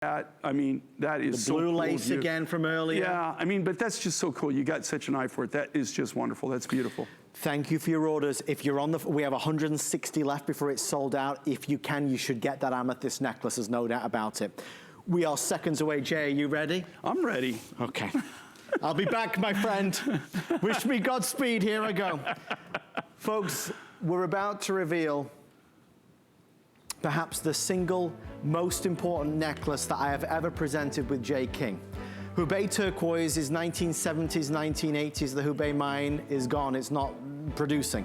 that. I mean, that is so cool. The blue lace again from earlier. Yeah, I mean, but that's just so cool. You got such an eye for it. That is just wonderful. That's beautiful. Thank you for your orders. If you're on the, we have 160 left before it's sold out. If you can, you should get that amethyst necklace. There's no doubt about it. We are seconds away. Jay, are you ready? I'm ready. Okay. I'll be back, my friend. Wish me Godspeed. Here I go. Folks, we're about to reveal perhaps the single most important necklace that I have ever presented with Jay King. Hubei turquoise is 1970s, 1980s. The Hubei mine is gone. It's not producing.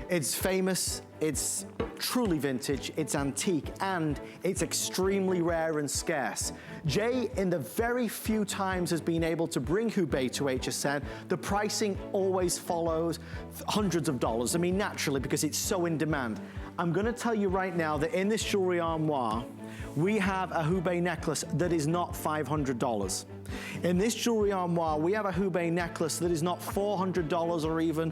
It's famous, it's truly vintage, it's antique, and it's extremely rare and scarce. Jay, in the very few times has been able to bring Hubei to HSN, the pricing always follows hundreds of dollars. I mean, naturally, because it's so in demand. I'm gonna tell you right now that in this jewelry armoire, we have a Hubei necklace that is not $500. In this jewelry armoire, we have a Hubei necklace that is not $400 or even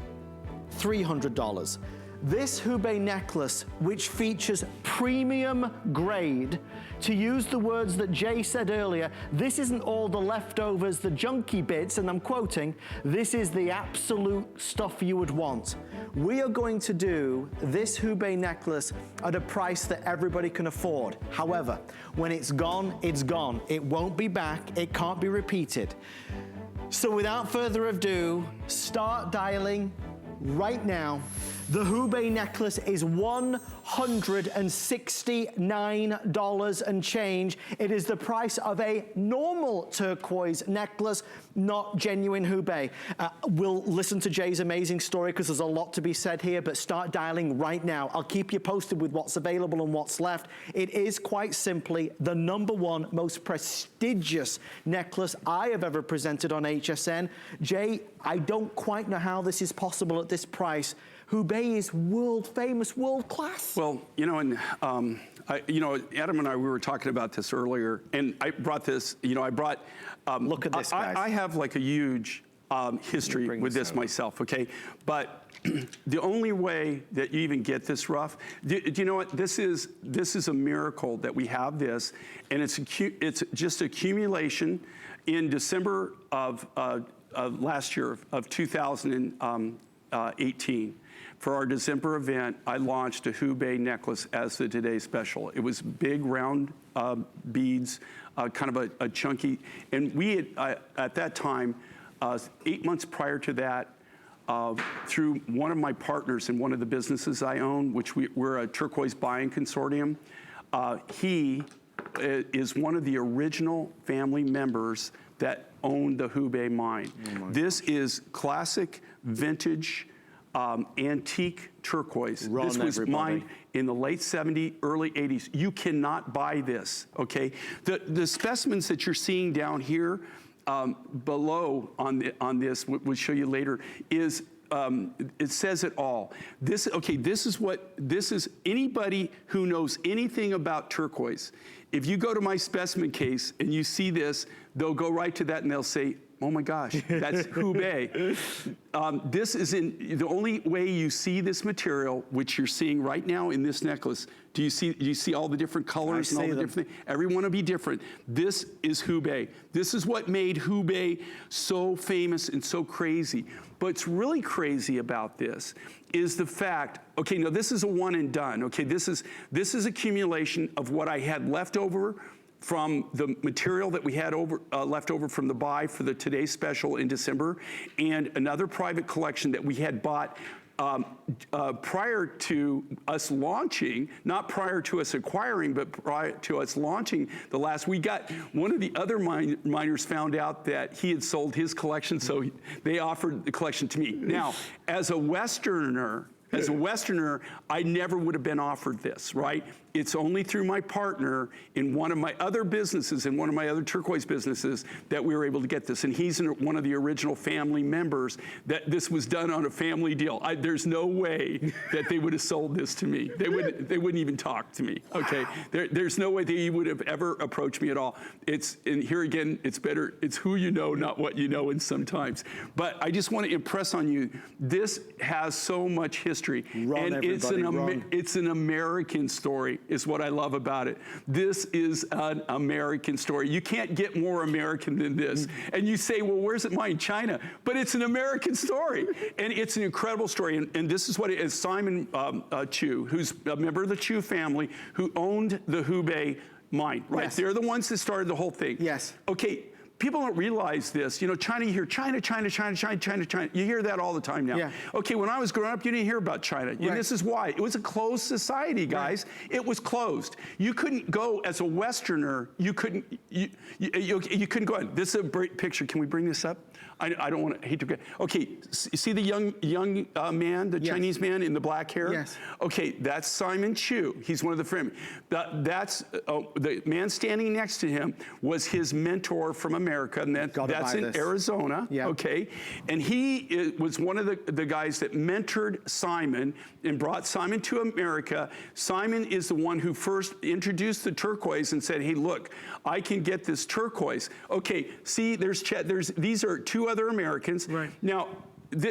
$300. This Hubei necklace, which features premium grade, to use the words that Jay said earlier, this isn't all the leftovers, the junky bits, and I'm quoting, this is the absolute stuff you would want. We are going to do this Hubei necklace at a price that everybody can afford. However, when it's gone, it's gone. It won't be back, it can't be repeated. So without further ado, start dialing right now. The Hubei necklace is $169 and change. It is the price of a normal turquoise necklace, not genuine Hubei. We'll listen to Jay's amazing story because there's a lot to be said here, but start dialing right now. I'll keep you posted with what's available and what's left. It is quite simply the #1 most prestigious necklace I have ever presented on HSN. Jay, I don't quite know how this is possible at this price. Hubei is world famous, world class. Well, you know, and Adam and I, we were talking about this earlier, and I brought this. You know, I brought. Look at this, guys. I have like a huge history with this myself. Okay, but the only way that you even get this rough, do you know what? This is a miracle that we have this, and it's just accumulation. In December of last year of 2018. For our December event, I launched a Hubei necklace as the Today Special. It was big, round beads, kind of a chunky. And we had, at that time, 8 months prior to that, through one of my partners in one of the businesses I own, which we're a turquoise buying consortium, he is one of the original family members that owned the Hubei mine. Oh this is classic, vintage, antique turquoise. This was mined in the late 70s, early 80s. You cannot buy this, okay? The specimens that you're seeing down here below on this, we'll show you later, is it says it all. This is anybody who knows anything about turquoise. If you go to my specimen case and you see this, they'll go right to that and they'll say, oh my gosh, that's Hubei. This is the only way you see this material, which you're seeing right now in this necklace. Do you see all the different colors and all the different things? Every one will be different. This is Hubei. This is what made Hubei so famous and so crazy. But what's really crazy about this is the fact, okay, no, this is a one and done. Okay, this is accumulation of what I had left over from the material that we had left over from the buy for the Today Special in December, and another private collection that we had bought prior to us launching, not prior to us acquiring, but prior to us launching the last. We got one of the other miners found out that he had sold his collection, so they offered the collection to me. Now, as a Westerner, I never would have been offered this, right? It's only through my partner in one of my other businesses, in one of my other turquoise businesses, that we were able to get this. And he's one of the original family members that this was done on a family deal. There's no way that they would have sold this to me. They wouldn't even talk to me, okay? There's no way they would have ever approached me at all. And here again, it's better, it's who you know, not what you know, and sometimes. But I just want to impress on you, this has so much history. And it's an American story. is what I love about it. This is an American story. You can't get more American than this. And you say, well, where's it mine? China. But it's an American story. And it's an incredible story. And this is what it is. Simon Chu, who's a member of the Chu family, who owned the Hubei mine, right? Yes. They're the ones that started the whole thing. Yes. Okay. People don't realize this. You know, China, you hear China, China, China, China, China, China. You hear that all the time now. Yeah. Okay, when I was growing up, you didn't hear about China. And this is why. It was a closed society, guys. Right. It was closed. You couldn't go as a Westerner. You couldn't couldn't go in. This is a great picture. Can we bring this up? I don't want to hate to get. Okay, see the young man, the Chinese man in the black hair? Yes. Okay, that's Simon Chu. He's one of the friends. That's the man standing next to him was his mentor from America, and that's in Arizona. Yeah. Okay, and he was one of the guys that mentored Simon and brought Simon to America. Simon is the one who first introduced the turquoise and said, "Hey, look, I can get this turquoise." Okay, see, these are two other Americans. Right. Now,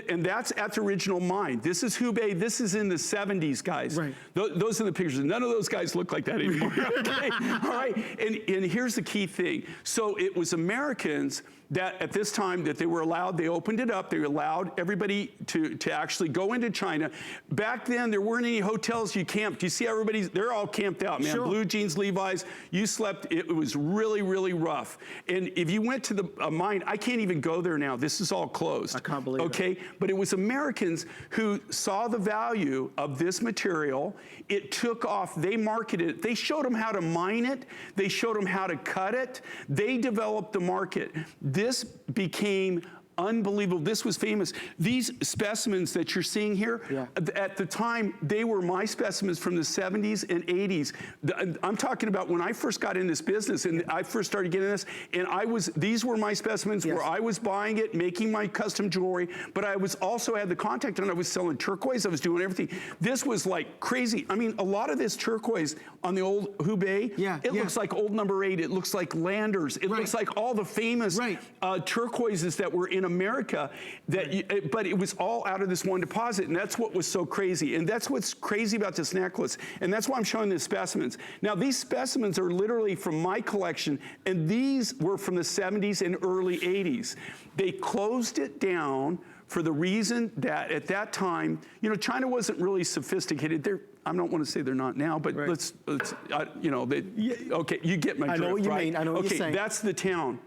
and that's at the original mine. This is Hubei. This is in the 70s, guys. Right. Those are the pictures. None of those guys look like that anymore. Okay? All right. And here's the key thing. So it was Americans that at this time that they were allowed, they opened it up, they allowed everybody to actually go into China. Back then, there weren't any hotels you camped. You see they're all camped out, man. Sure. Blue jeans, Levi's, you slept, it was really, really rough. And if you went to the mine, I can't even go there now. This is all closed. I can't believe it. Okay, but it was Americans who saw the value of this material. It took off, they marketed it. They showed them how to mine it. They showed them how to cut it. They developed the market. This became unbelievable. This was famous. These specimens that you're seeing here, at the time, they were my specimens from the 70s and 80s. I'm talking about when I first got in this business and I first started getting this, and these were my specimens where I was buying it, making my custom jewelry, but I was also had the contact and I was selling turquoise. I was doing everything. This was like crazy. I mean, a lot of this turquoise on the old Hubei, it looks like old number 8. It looks like Landers. It looks like all the famous turquoises that were in America, but it was all out of this one deposit, and that's what was so crazy. And that's what's crazy about this necklace, and that's why I'm showing the specimens. Now, these specimens are literally from my collection, and these were from the 70s and early 80s. They closed it down for the reason that at that time, you know, China wasn't really sophisticated. I don't want to say they're not now, but let's you know, okay, you get my drift, I know what you mean. I know what you're saying. That's the town.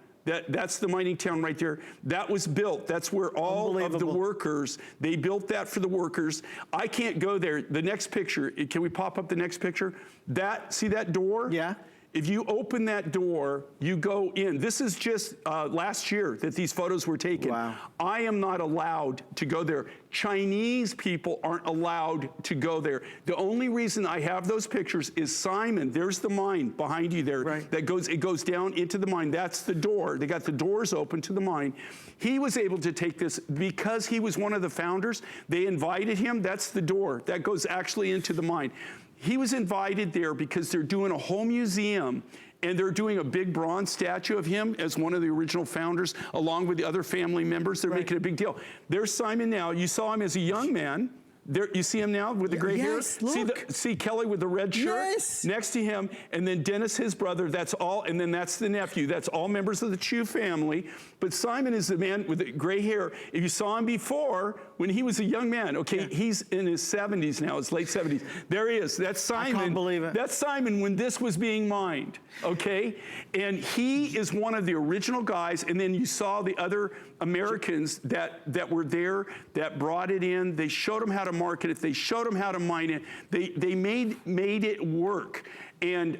That's the mining town right there. That was built. That's where all of the workers, they built that for the workers. I can't go there. The next picture, can we pop up the next picture? See that door? Yeah. If you open that door, you go in. This is just last year that these photos were taken. Wow. I am not allowed to go there. Chinese people aren't allowed to go there. The only reason I have those pictures is Simon. There's the mine behind you there. Right. It goes down into the mine. That's the door. They got the doors open to the mine. He was able to take this because he was one of the founders. They invited him. That's the door. That goes actually into the mine. He was invited there because they're doing a whole museum, and they're doing a big bronze statue of him as one of the original founders, along with the other family members. They're making a big deal. There's Simon now. You saw him as a young man. There, you see him now with the gray hair? Look. See Kelly with the red shirt next to him, and then Dennis, his brother, that's all, and then that's the nephew. That's all members of the Chu family. But Simon is the man with the gray hair. If you saw him before, when he was a young man, he's in his 70s now, his late 70s. There he is. That's Simon. I can't believe it. That's Simon when this was being mined, okay? And he is one of the original guys, and then you saw the other Americans that were there that brought it in. They showed them how to market it. They showed them how to mine it. They made it work. And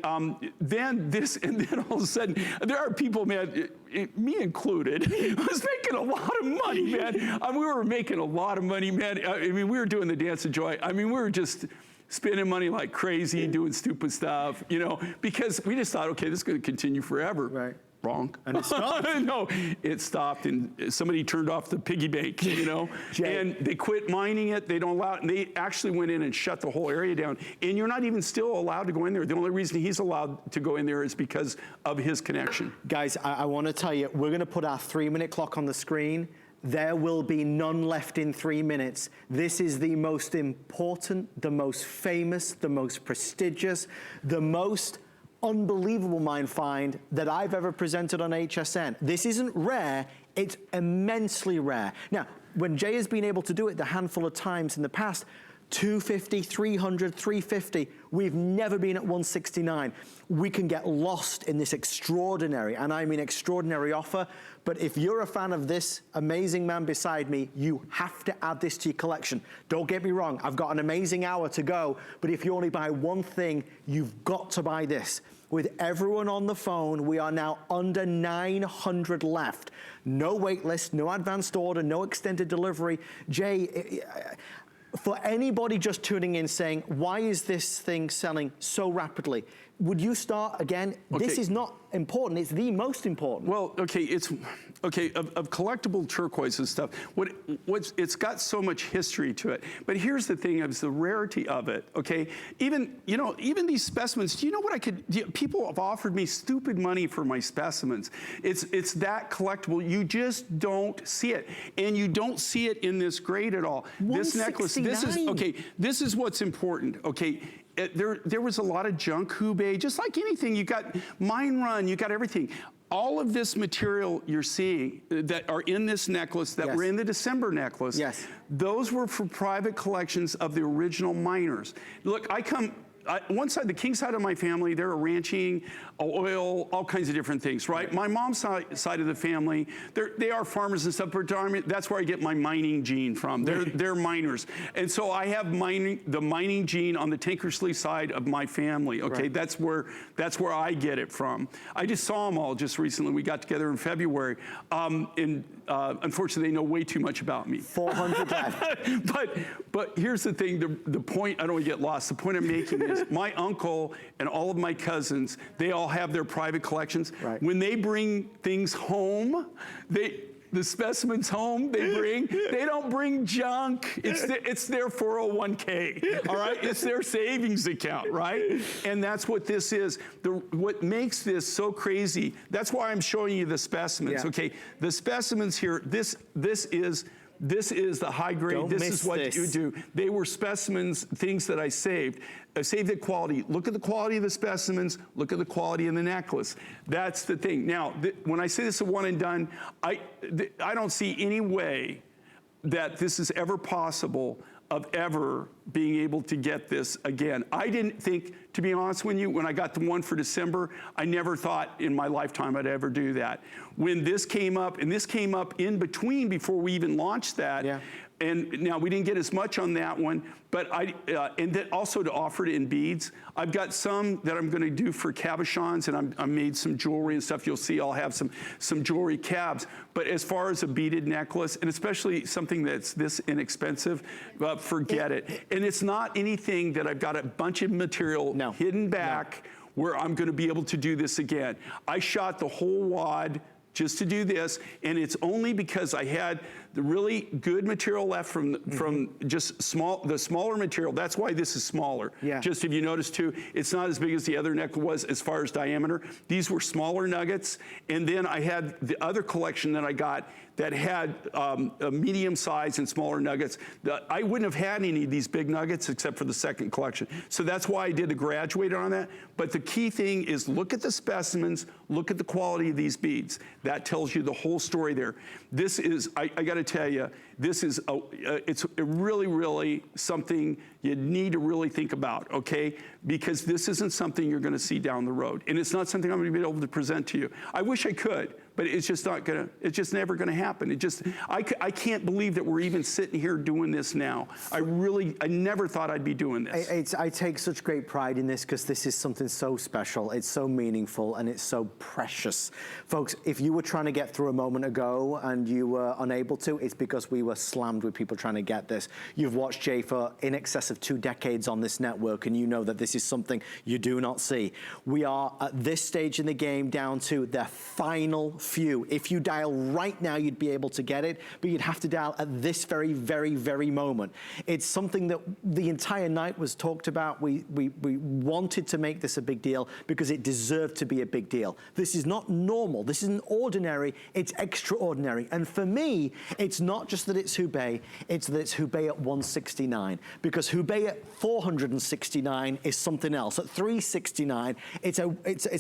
then all of a sudden, there are people, man, me included, was making a lot of money, man. We were making a lot of money, man. I mean, we were doing the Dance of Joy. I mean, we were just spending money like crazy, doing stupid stuff, you know, because we just thought, okay, this is going to continue forever. Right. Wrong. And it stopped? No, it stopped, and somebody turned off the piggy bank, you know, and they quit mining it. They don't allow it, and they actually went in and shut the whole area down. And you're not even still allowed to go in there. The only reason he's allowed to go in there is because of his connection. Guys, I want to tell you, we're going to put our 3-minute clock on the screen. There will be none left in 3 minutes. This is the most important, the most famous, the most prestigious, the most unbelievable mine find that I've ever presented on HSN. This isn't rare, it's immensely rare. Now, when Jay has been able to do it the handful of times in the past, 250, 300, 350, we've never been at 169. We can get lost in this extraordinary, and I mean extraordinary offer, but if you're a fan of this amazing man beside me, you have to add this to your collection. Don't get me wrong, I've got an amazing hour to go, but if you only buy one thing, you've got to buy this. With everyone on the phone, we are now under 900 left. No wait list, no advanced order, no extended delivery. Jay, for anybody just tuning in saying, why is this thing selling so rapidly? Would you start again? Okay. This is not important, it's the most important. Well, okay, it's, okay, of collectible turquoise and stuff, it's got so much history to it. But here's the thing, is the rarity of it, okay? Even, you know, even these specimens, do you know what I could, people have offered me stupid money for my specimens. It's that collectible, you just don't see it. And you don't see it in this grade at all. This necklace, this is, okay, this is what's important, okay? There was a lot of junk Hubei, just like anything. You got mine run, you got everything. All of this material you're seeing that are in this necklace, that were in the December necklace, those were for private collections of the original miners. Look, one side, the king side of my family, they're ranching, oil, all kinds of different things, right? My mom's side of the family, they are farmers and stuff, but that's where I get my mining gene from. They're miners. And so I have the mining gene on the Tankersley side of my family, okay? That's where I get it from. I just saw them all just recently. We got together in February. Unfortunately, they know way too much about me. 400 left. But here's the thing, the point, I don't want to get lost, the point I'm making is my uncle and all of my cousins, they all have their private collections. When they bring things home, the specimens home they don't bring junk. It's their 401k, all right? It's their savings account, right? And that's what this is. What makes this so crazy, that's why I'm showing you the specimens, okay? The specimens here, this is the high grade. This is what you do. They were specimens, things that I saved. I saved the quality. Look at the quality of the specimens. Look at the quality of the necklace. That's the thing. Now, when I say this is a one and done, I don't see any way that this is ever possible of ever being able to get this again. I didn't think, to be honest with you, when I got the one for December, I never thought in my lifetime I'd ever do that. When this came up, and this came up in between before we even launched that, and now we didn't get as much on that one, but and then also to offer it in beads. I've got some that I'm gonna do for cabochons, and I made some jewelry and stuff. You'll see I'll have some jewelry cabs. But as far as a beaded necklace, and especially something that's this inexpensive, forget it. And it's not anything that I've got a bunch of material hidden back where I'm gonna be able to do this again. I shot the whole wad just to do this, and it's only because I had the really good material left from just the smaller material. That's why this is smaller. Just if you notice too, it's not as big as the other neck was as far as diameter. These were smaller nuggets, and then I had the other collection that I got that had a medium size and smaller nuggets. I wouldn't have had any of these big nuggets except for the second collection. So that's why I did the graduated on that. But the key thing is look at the specimens, look at the quality of these beads. That tells you the whole story there. This is, I gotta tell you, this is, it's really, really something you need to really think about, okay? Because this isn't something you're gonna see down the road. And it's not something I'm gonna be able to present to you. I wish I could, but it's just not gonna, it's just never gonna happen. It just, I can't believe that we're even sitting here doing this now. I never thought I'd be doing this. I take such great pride in this because this is something so special. It's so meaningful and it's so precious. Folks, if you were trying to get through a moment ago and you were unable to, it's because we were slammed with people trying to get this. You've watched Jay for in excess of 2 decades on this network, and you know that this is something you do not see. We are at this stage in the game down to the final few. If you dial right now, you'd be able to get it, but you'd have to dial at this very, very, very moment. It's something that the entire night was talked about. We wanted to make this a big deal because it deserved to be a big deal. This is not normal. This isn't ordinary. It's extraordinary. And for me, it's not just that it's Hubei, it's that it's Hubei at 169, because Hubei at 469 is something else. At 369, it's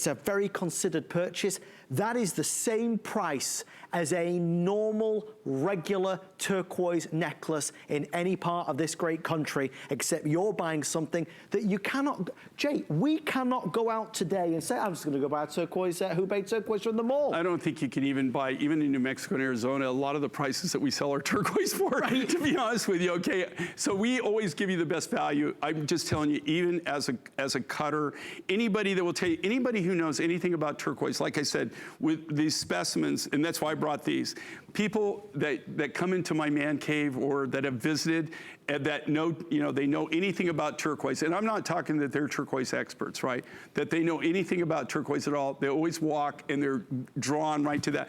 a very considered purchase. That is the same price as a normal, regular turquoise necklace in any part of this great country, except you're buying something that you cannot, Jay, we cannot go out today and say, I'm just gonna go buy a turquoise, Hubei turquoise from the mall. I don't think you can even buy, even in New Mexico and Arizona, a lot of the prices that we sell are turquoise for, right, to be honest with you, okay? So we always give you the best value. I'm just telling you, even as a cutter, anybody that will tell you, anybody who knows anything about turquoise, like I said, with these specimens, and that's why I brought these, people that come into my man cave or that have visited and that know, they know anything about turquoise, and I'm not talking that they're turquoise experts, right? That they know anything about turquoise at all. They always walk and they're drawn right to that.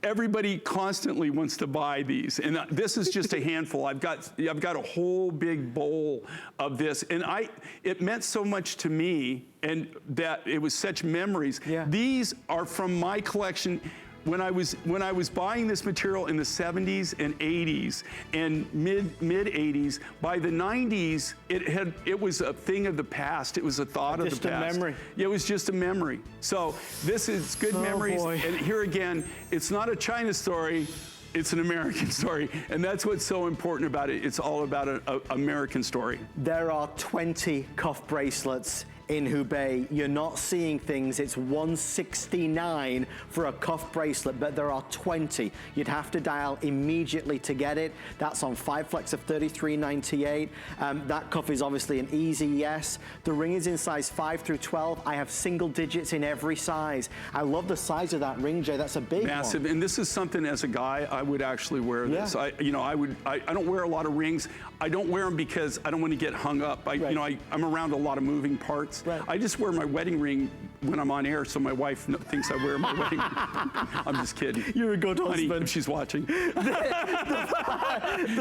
Everybody constantly wants to buy these, and this is just a handful. I've got a whole big bowl of this, and it meant so much to me, and that it was such memories. Yeah. These are from my collection. When I was buying this material in the 70s and 80s and mid 80s, by the 90s it was a thing of the past. It was a thought of the past. Just a memory. It was just a memory. So this is good memories. Boy. And here again, it's not a China story. It's an American story, and that's what's so important about it. It's all about an American story. There are 20 cuff bracelets in Hubei. You're not seeing things. It's 169 for a cuff bracelet, but there are 20. You'd have to dial immediately to get it. That's on 5 flex of 33.98. That cuff is obviously an easy yes. The ring is in size 5 through 12. I have single digits in every size. I love the size of that ring, Jay. That's a big Massive. one. And this is something, as a guy, I would actually wear this. Yeah. I don't wear a lot of rings. I don't wear them because I don't want to get hung up. I'm around a lot of moving parts. Right. I just wear my wedding ring when I'm on air, so my wife thinks I wear my wedding ring. I'm just kidding. You're a good husband. Honey, if she's watching.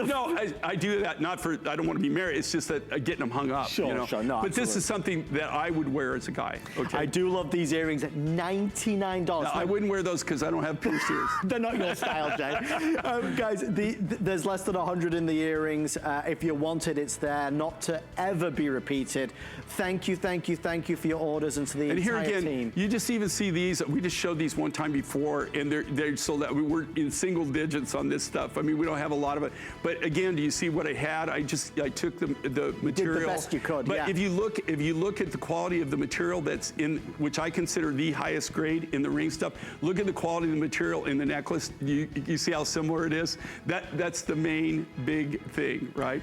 No, I do that not for, I don't want to be married. It's just that getting them hung up. Sure, sure. No, but this is something that I would wear as a guy. Okay. I do love these earrings at $99. No, I wouldn't wear those because I don't have pierced ears. They're not your style, Jay. Guys, there's less than 100 in the earrings. If you want it, it's there, not to ever be repeated. Thank you, thank you, thank you for your orders and to the entire here again, team. you just even see these. We just showed these one time before, and they're sold out. We were in single digits on this stuff. I mean, we don't have a lot of it. But again, do you see what I had? I took the material. You did the best you could, but yeah. if you look at the quality of the material that's in, which I consider the highest grade in the ring stuff, look at the quality of the material in the necklace. You see how similar it is? That's the main big thing, right?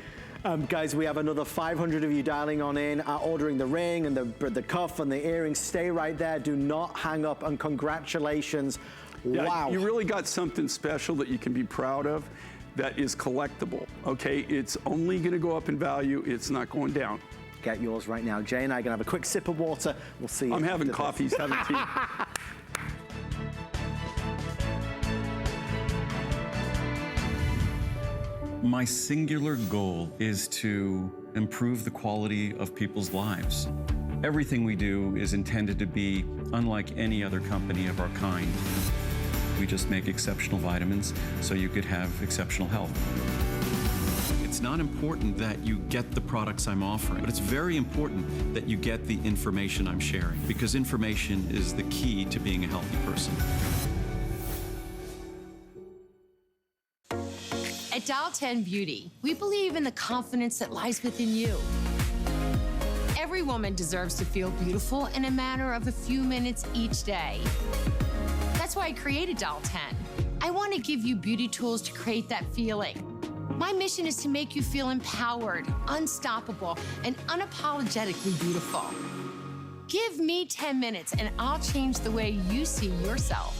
Guys, we have another 500 of you dialing on in, ordering the ring and the cuff and the earrings. Stay right there. Do not hang up, and congratulations. Yeah, wow. You really got something special that you can be proud of that is collectible, okay? It's only gonna go up in value. It's not going down. Get yours right now. Jay and I are gonna have a quick sip of water. We'll see you. I'm having after coffee, this. 17. My singular goal is to improve the quality of people's lives. Everything we do is intended to be unlike any other company of our kind. We just make exceptional vitamins so you could have exceptional health. It's not important that you get the products I'm offering, but it's very important that you get the information I'm sharing, because information is the key to being a healthy person. At Dial 10 Beauty, we believe in the confidence that lies within you. Every woman deserves to feel beautiful in a matter of a few minutes each day. That's why I created Dial 10. I want to give you beauty tools to create that feeling. My mission is to make you feel empowered, unstoppable, and unapologetically beautiful. Give me 10 minutes and I'll change the way you see yourself.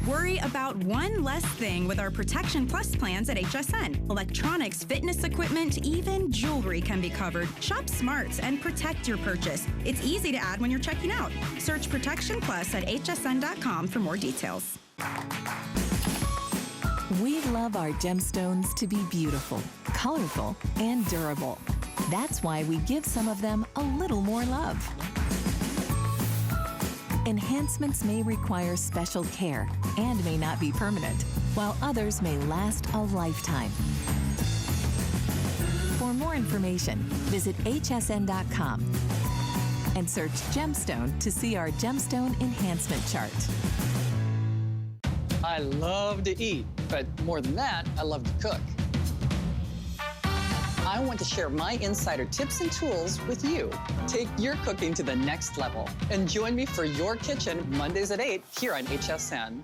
We're Worry about one less thing with our Protection Plus plans at HSN. Electronics, fitness equipment, even jewelry can be covered. Shop smart and protect your purchase. It's easy to add when you're checking out. Search Protection Plus at hsn.com for more details. We love our gemstones to be beautiful, colorful, and durable. That's why we give some of them a little more love. Enhancements may require special care and may not be permanent, while others may last a lifetime. For more information, visit hsn.com and search gemstone to see our gemstone enhancement chart. I love to eat, but more than that, I love to cook. I want to share my insider tips and tools with you. Take your cooking to the next level and join me for Your Kitchen Mondays at 8 here on HSN.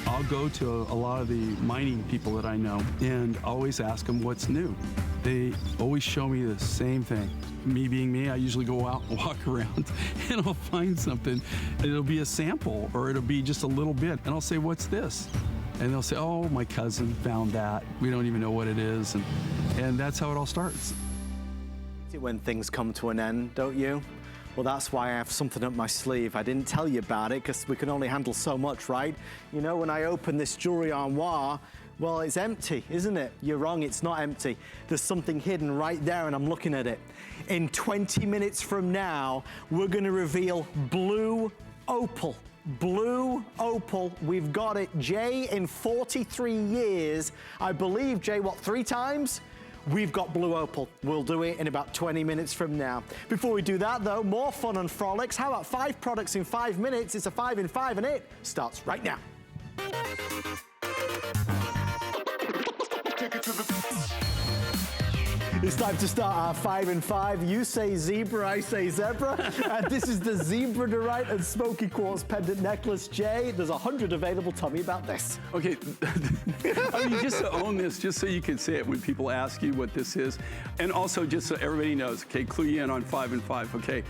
I'll go to a lot of the mining people that I know and always ask them what's new. They always show me the same thing. Me being me, I usually go out and walk around and I'll find something. It'll be a sample or it'll be just a little bit. And I'll say, what's this? And they'll say, oh, my cousin found that. We don't even know what it is. And that's how it all starts. When things come to an end, don't you? Well, that's why I have something up my sleeve. I didn't tell you about it because we can only handle so much, right? You know, when I open this jewelry armoire, well, it's empty, isn't it? You're wrong, it's not empty. There's something hidden right there and I'm looking at it. In 20 minutes from now, we're gonna reveal blue opal. Blue opal, we've got it. Jay, in 43 years, I believe, Jay, what, 3 times? We've got blue opal. We'll do it in about 20 minutes from now. Before we do that though, more fun and frolics. How about 5 products in 5 minutes? It's a 5 in 5 and it starts right now. It's time to start our 5 in 5. You say zebra, I say zebra. And this is the Zebra-Derite and Smoky Quartz pendant necklace. Jay, there's 100 available. Tell me about this. Okay, I mean, just to own this, just so you can say it when people ask you what this is. And also just so everybody knows, okay, clue you in on 5 in 5, okay?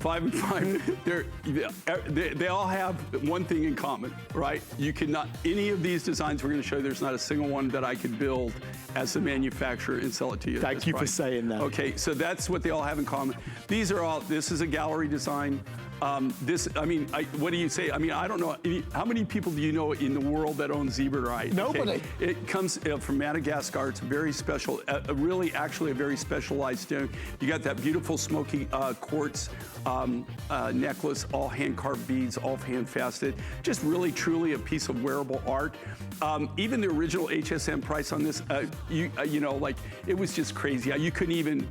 5 in 5, they all have one thing in common, right? You cannot, any of these designs we're gonna show you, there's not a single one that I could build as a manufacturer and sell it to you. Thank you for saying that. Okay, so that's what they all have in common. These are all, this is a gallery design. What do you say? I mean, I don't know. How many people do you know in the world that own Zebra-Derite? Nobody. Okay. It comes from Madagascar. It's very special, really actually a very specialized stone. You got that beautiful smoky quartz necklace, all hand-carved beads, all hand-faceted. Just really, truly a piece of wearable art. Even the original HSN price on this, you know, like, it was just crazy. You couldn't even,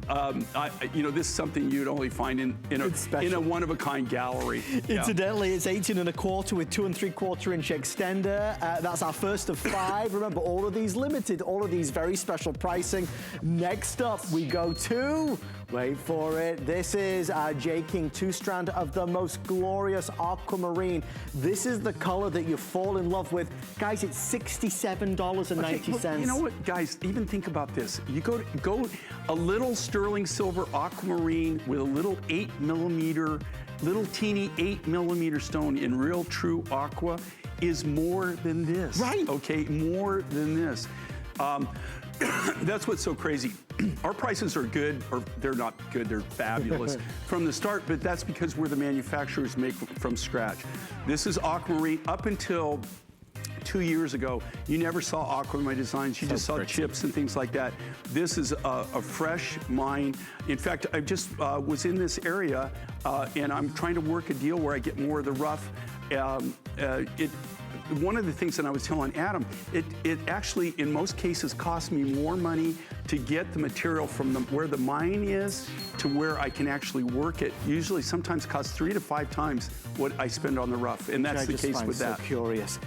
you know, this is something you'd only find in a one-of-a-kind gallery. Incidentally, it's 18 1/4 with 2 3/4 inch extender. That's our first of 5. Remember, all of these limited, all of these very special pricing. Next up, we go to, wait for it, this is our J. King 2-strand of the most glorious aquamarine. This is the color that you fall in love with. Guys, it's $67.90. Okay, you know what, guys, even think about this. You go a little sterling silver aquamarine with a little 8mm, little teeny 8mm stone in real true aqua is more than this. Right. Okay, more than this. That's what's so crazy. Our prices are good, or they're not good, they're fabulous from the start, but that's because we're the manufacturers make from scratch. This is aquamarine. Up until 2 years ago, you never saw aquamarine designs. You just saw chips and things like that. This is a fresh mine. In fact, I just was in this area and I'm trying to work a deal where I get more of the rough. One of the things that I was telling Adam, it actually, in most cases, costs me more money to get the material from where the mine is to where I can actually work it. Usually, sometimes costs 3 to 5 times what I spend on the rough, and that's the case with that. So curious.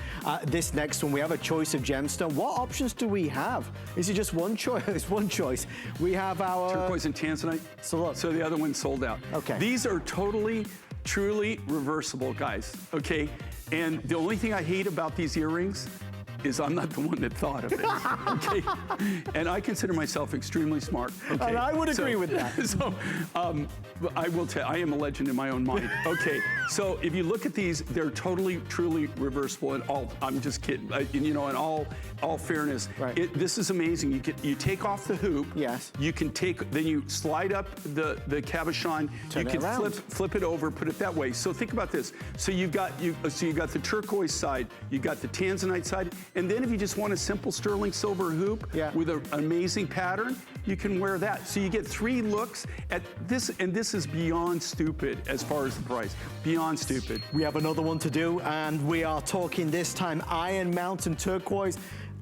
This next one, we have a choice of gemstone. What options do we have? Is it just one choice? It's one choice. We have our turquoise and tanzanite. So look. So the other one's sold out. Okay. These are totally, truly reversible, guys. Okay. And the only thing I hate about these earrings is I'm not the one that thought of it, okay? And I consider myself extremely smart, okay? And I would agree with that. So I will tell, I am a legend in my own mind. Okay, so if you look at these, they're totally, truly reversible and all, I'm just kidding, you know, in all fairness. Right. This is amazing. You take off the hoop. Yes. You can then you slide up the cabochon. Turn you it can around. flip it over, put it that way. So think about this. So you got the turquoise side, you got the tanzanite side, and then if you just want a simple sterling silver hoop with an amazing pattern, you can wear that. So you get 3 looks at this, and this is beyond stupid as far as the price. Beyond stupid. We have another one to do, and we are talking this time Iron Mountain turquoise.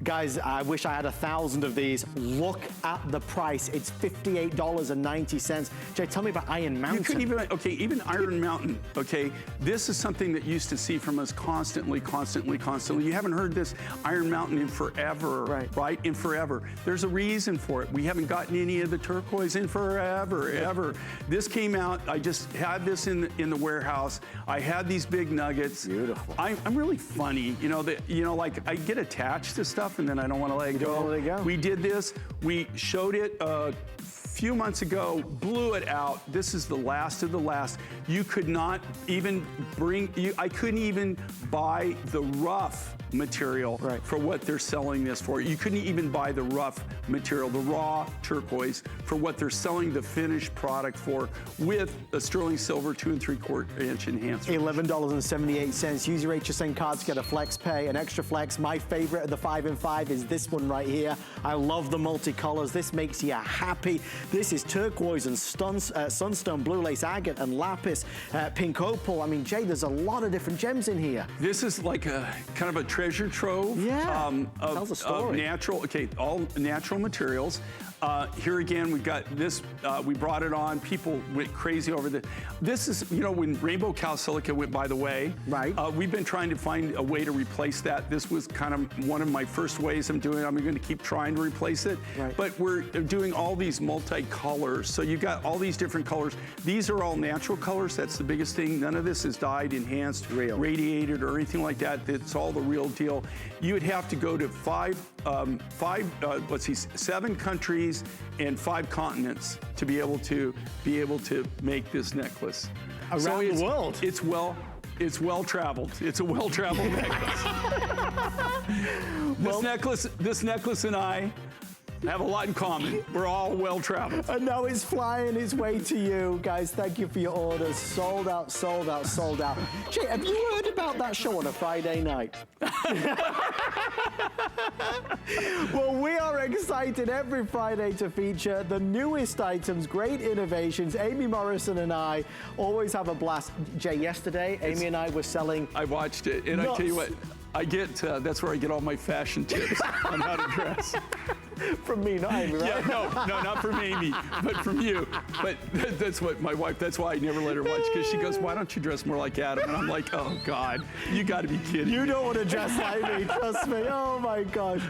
Guys, I wish I had 1,000 of these. Look at the price. It's $58.90. Jay, tell me about Iron Mountain. You couldn't even, okay, even Iron Mountain, okay? This is something that you used to see from us constantly. You haven't heard this Iron Mountain in forever, right? In forever. There's a reason for it. We haven't gotten any of the turquoise in forever, ever. This came out, I just had this in the warehouse. I had these big nuggets. Beautiful. I'm really funny, you know, like I get attached to stuff and then I don't want to let it go. We did this. We showed it a few months ago, blew it out. This is the last of the last. You could not even I couldn't even buy the rough material for what they're selling this for. You couldn't even buy the rough material, the raw turquoise, for what they're selling the finished product for with a sterling silver 2 3/4 inch enhancer. $11.78. Use your HSN card to get a flex pay, an extra flex. My favorite of the 5 in 5 is this one right here. I love the multicolors. This makes you happy. This is turquoise and sunstone, blue lace agate and lapis, pink opal. I mean, Jay, there's a lot of different gems in here. This is like a kind of a treasure trove tells a story. of all natural materials. Here again, we've got this, we brought it on, people went crazy over this. This is, you know, when rainbow calsilica went by the way, we've been trying to find a way to replace that. This was kind of one of my first ways I'm doing it. I'm going to keep trying to replace it. But we're doing all these multicolors. So you've got all these different colors. These are all natural colors. That's the biggest thing. None of this is dyed, enhanced, radiated, or anything like that. It's all the real deal. You would have to go to 7 countries and 5 continents to be able to make this necklace. Around the world? It's well traveled. It's a well traveled necklace. This necklace and I have a lot in common. We're all well traveled. And now it's flying its way to you. Guys, thank you for your orders. Sold out, sold out, sold out. Jay, have you heard about that show on a Friday night? Well, we are excited every Friday to feature the newest items, great innovations. Amy Morrison and I always have a blast. Jay, yesterday, Amy and I were selling. I watched it, and I tell you what, that's where I get all my fashion tips on how to dress. From me, not Amy, right? Yeah, no, not from Amy, but from you. But that's what my wife, that's why I never let her watch, because she goes, why don't you dress more like Adam? And I'm like, oh God, you gotta be kidding You me. don't want to dress like me, trust me. Oh my gosh.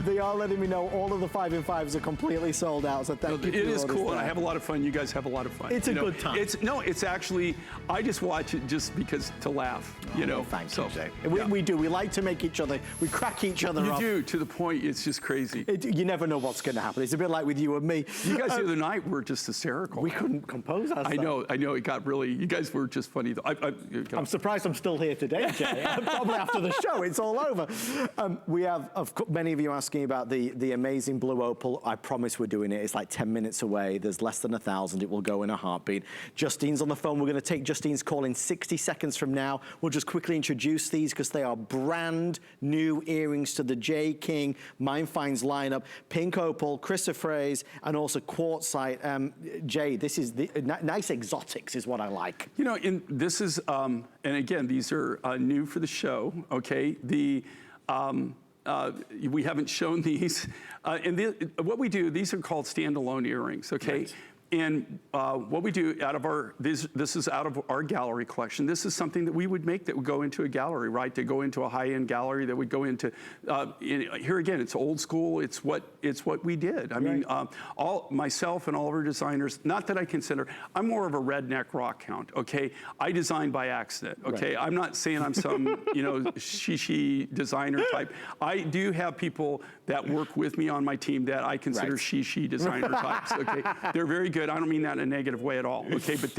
They are letting me know all of the 5 in 5s are completely sold out, so thank you for It your is orders cool, and there. I have a lot of fun. You guys have a lot of fun. It's a good time. It's actually, I just watch it just because to laugh, you know. Thank you, Jay. We do. We like to make each other, we crack each other up. You do, to the point, it's just crazy. You never know what's going to happen. It's a bit like with you and me. You guys the other night were just hysterical. We couldn't compose ourselves. I know, it got really, you guys were just funny. I'm surprised I'm still here today, Jay. Probably after the show, it's all over. We have, many of you asking about the amazing blue opal. I promise we're doing it. It's like 10 minutes away. There's less than 1,000. It will go in a heartbeat. Justine's on the phone. We're going to take Justine's call in 60 seconds from now. We'll just quickly introduce these because they are brand new earrings to the J. King Mine Finds lineup. Pink opal, chrysoprase, and also quartzite. Jay, this is the nice exotics is what I like. You know, this is, and again, these are new for the show, okay? We haven't shown these. What we do, these are called standalone earrings, okay? Right. And what we do out of our, this is out of our gallery collection. This is something that we would make that would go into a gallery, right? To go into a high-end gallery that would go into, here again, it's old school. It's what we did. I mean, myself and all of our designers, not that I consider, I'm more of a redneck rock hound, okay? I design by accident, okay? I'm not saying I'm some, she designer type. I do have people that work with me on my team that I consider she designer types, okay? They're very good. I don't mean that in a negative way at all, okay? But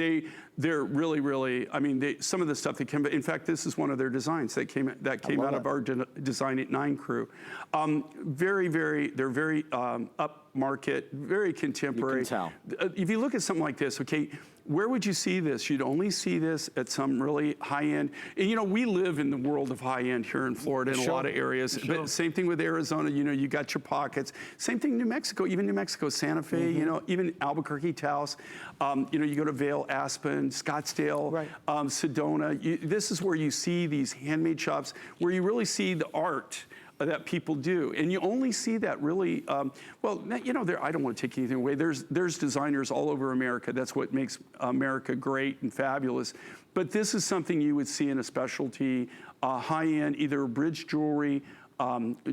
they're really, really, I mean, some of the stuff that came, in fact, this is one of their designs that came out of our Design at 9 crew. They're very upmarket, very contemporary. You can tell. If you look at something like this, okay, where would you see this? You'd only see this at some really high-end. And, we live in the world of high-end here in Florida in a lot of areas. But same thing with Arizona, you got your pockets. Same thing in New Mexico, even New Mexico, Santa Fe, even Albuquerque, Taos. You go to Vail, Aspen, Scottsdale, Sedona. This is where you see these handmade shops where you really see the art that people do, and you only see that really. I don't want to take anything away. There's designers all over America. That's what makes America great and fabulous. But this is something you would see in a specialty, high-end, either bridge jewelry.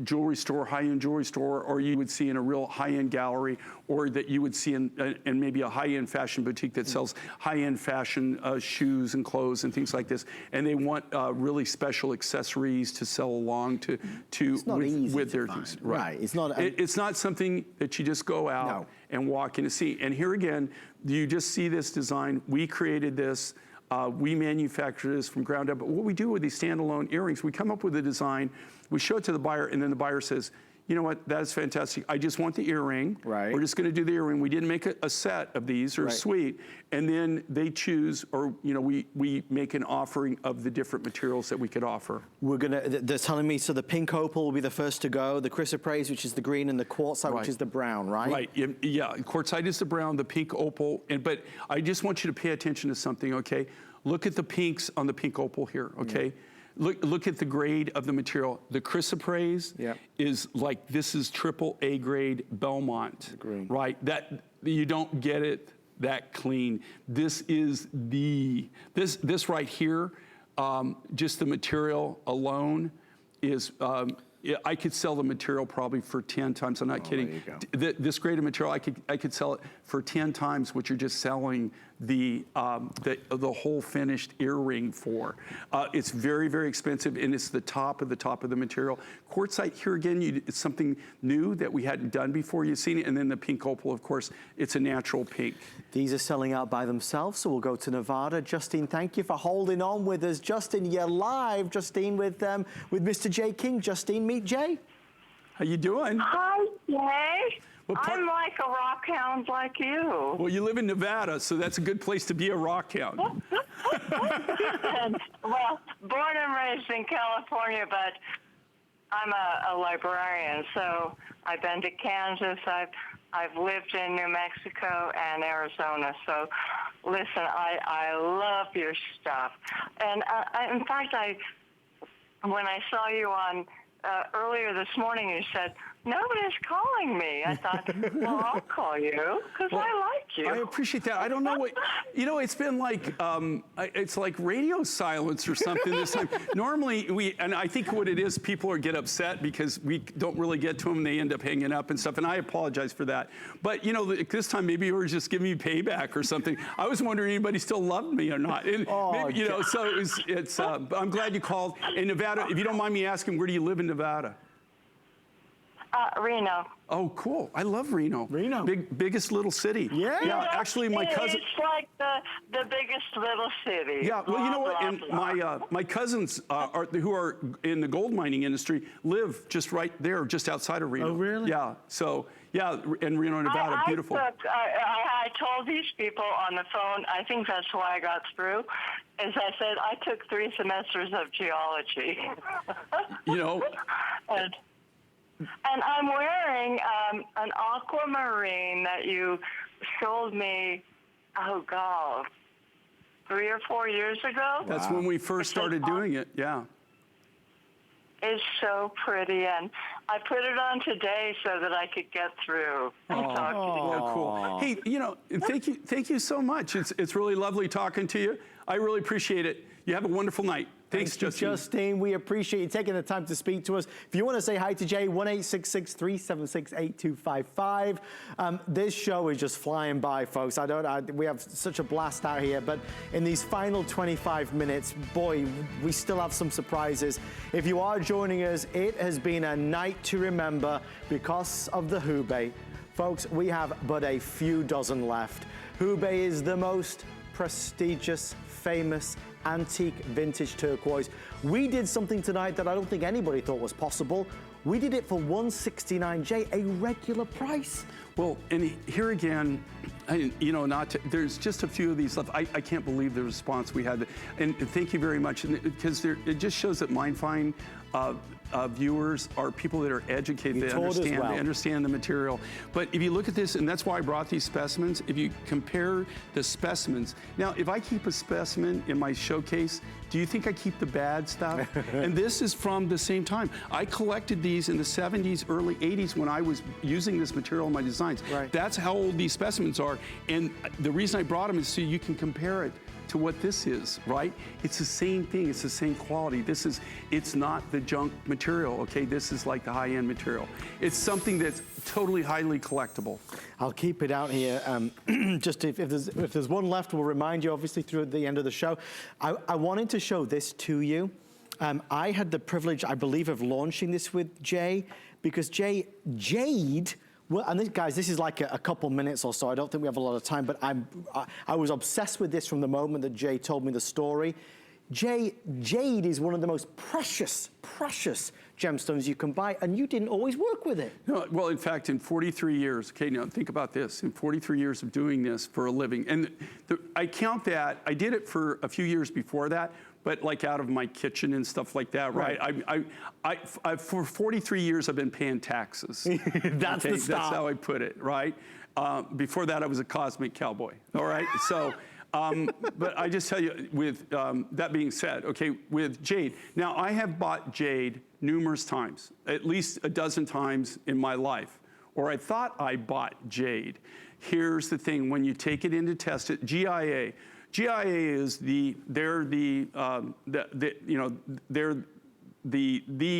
Jewelry store, high-end jewelry store, or you would see in a real high-end gallery, or that you would see in maybe a high-end fashion boutique that sells high-end fashion shoes and clothes and things like this. And they want really special accessories to sell along with their things. Right. It's not. It's not something that you just go out and walk in and see. And here again, you just see this design. We created this. We manufacture this from ground up. But what we do with these standalone earrings, we come up with a design, we show it to the buyer, and then the buyer says, you know what, that is fantastic. I just want the earring. Right. We're just going to do the earring. We didn't make a set of these or a suite. And then they choose, or we make an offering of the different materials that we could offer. They're telling me, so the pink opal will be the first to go, the chrysoprase, which is the green, and the quartzite, which is the brown, right? Right, yeah, quartzite is the brown, the pink opal, but I just want you to pay attention to something, okay? Look at the pinks on the pink opal here, okay? Look at the grade of the material. The chrysoprase is like, this is AAA grade Belmont, right? That you don't get it that clean. This is this right here, just the material alone is, I could sell the material probably for 10 times. I'm not kidding. This grade of material, I could sell it for 10 times what you're just selling the whole finished earring for. It's very, very expensive, and it's the top of the material. Quartzite, here again, it's something new that we hadn't done before. You've seen it, and then the pink opal, of course, it's a natural pink. These are selling out by themselves, so we'll go to Nevada. Justine, thank you for holding on with us. Justine, you're live, Justine, with Mr. Jay King. Justine, meet Jay. How you doing? Hi, Jay. I'm like a rock hound like you. Well, you live in Nevada, so that's a good place to be a rock hound. Well, born and raised in California, but I'm a librarian, so I've been to Kansas. I've lived in New Mexico and Arizona. So, listen, I love your stuff, and in fact, when I saw you on earlier this morning, you said, nobody's calling me. I thought, well, I'll call you because I like you. I appreciate that. I don't know what, it's been like, it's like radio silence or something this time. Normally, and I think what it is, people get upset because we don't really get to them and they end up hanging up and stuff, and I apologize for that. But, this time maybe you were just giving me payback or something. I was wondering if anybody still loved me or not. And maybe, so it's I'm glad you called. In Nevada, if you don't mind me asking, where do you live in Nevada? Reno. Oh, cool. I love Reno. Biggest little city. Yeah. Actually, my cousin. It's like the biggest little city. Yeah, well, you know what? And my cousins who are in the gold mining industry live just right there, just outside of Reno. Oh, really? Yeah. So, yeah, in Reno, Nevada, beautiful. I told these people on the phone, I think that's why I got through, is I said I took 3 semesters of geology. And I'm wearing an aquamarine that you sold me, 3 or 4 years ago. That's when we first started doing it, yeah. It's so pretty, and I put it on today so that I could get through and talk to you. cool. Hey, you know, thank you so much. It's really lovely talking to you. I really appreciate it. You have a wonderful night. Thanks, Justine. We appreciate you taking the time to speak to us. If you want to say hi to Jay, 1-866-376-8255. This show is just flying by, folks. We have such a blast out here, but in these final 25 minutes, boy, we still have some surprises. If you are joining us, it has been a night to remember because of the Hubei. Folks, we have but a few dozen left. Hubei is the most prestigious, famous, antique vintage turquoise. We did something tonight that I don't think anybody thought was possible. We did it for $169, a regular price. Well, and here again, you know, there's just a few of these left. I can't believe the response we had. And thank you very much, because it just shows that MindFind viewers are people that are educated, they understand the material. But if you look at this, and that's why I brought these specimens, if you compare the specimens, now if I keep a specimen in my showcase, do you think I keep the bad stuff? And this is from the same time. I collected these in the 70s, early 80s when I was using this material in my designs. Right. That's how old these specimens are. And the reason I brought them is so you can compare it to what this is, right? It's the same thing, it's the same quality. It's not the junk material, okay? This is like the high-end material. It's something that's totally highly collectible. I'll keep it out here. Just if there's one left, we'll remind you, obviously, through the end of the show. I wanted to show this to you. I had the privilege, I believe, of launching this with Jay, because Jade, well, and guys, this is like a couple minutes or so. I don't think we have a lot of time, but I was obsessed with this from the moment that Jay told me the story. Jade is one of the most precious gemstones you can buy, and you didn't always work with it. No, well, in fact, in 43 years, okay, now think about this, in 43 years of doing this for a living, and I count that, I did it for a few years before that, but like out of my kitchen and stuff like that, right? I for 43 years, I've been paying taxes. That's the start. That's how I put it, right? Before that, I was a cosmic cowboy, all right? So, but I just tell you, with that being said, okay, with jade, now I have bought jade numerous times, at least a dozen times in my life, or I thought I bought jade. Here's the thing, when you take it in to test it, GIA is they're the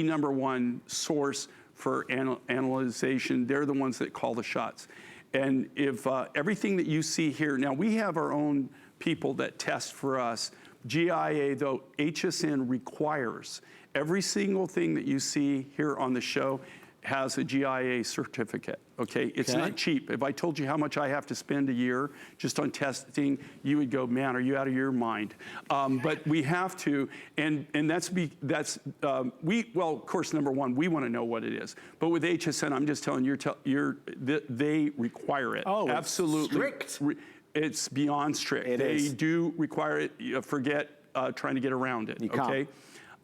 number one source for analyzation. They're the ones that call the shots. And if everything that you see here, now we have our own people that test for us. GIA, though, HSN requires every single thing that you see here on the show has a GIA certificate, okay? It's not cheap. If I told you how much I have to spend a year just on testing, you would go, man, are you out of your mind? But we have to, and well, of course, number one, we want to know what it is. But with HSN, I'm just telling you, they require it. Oh, absolutely. Strict. It's beyond strict. They do require it. You forget trying to get around it, okay?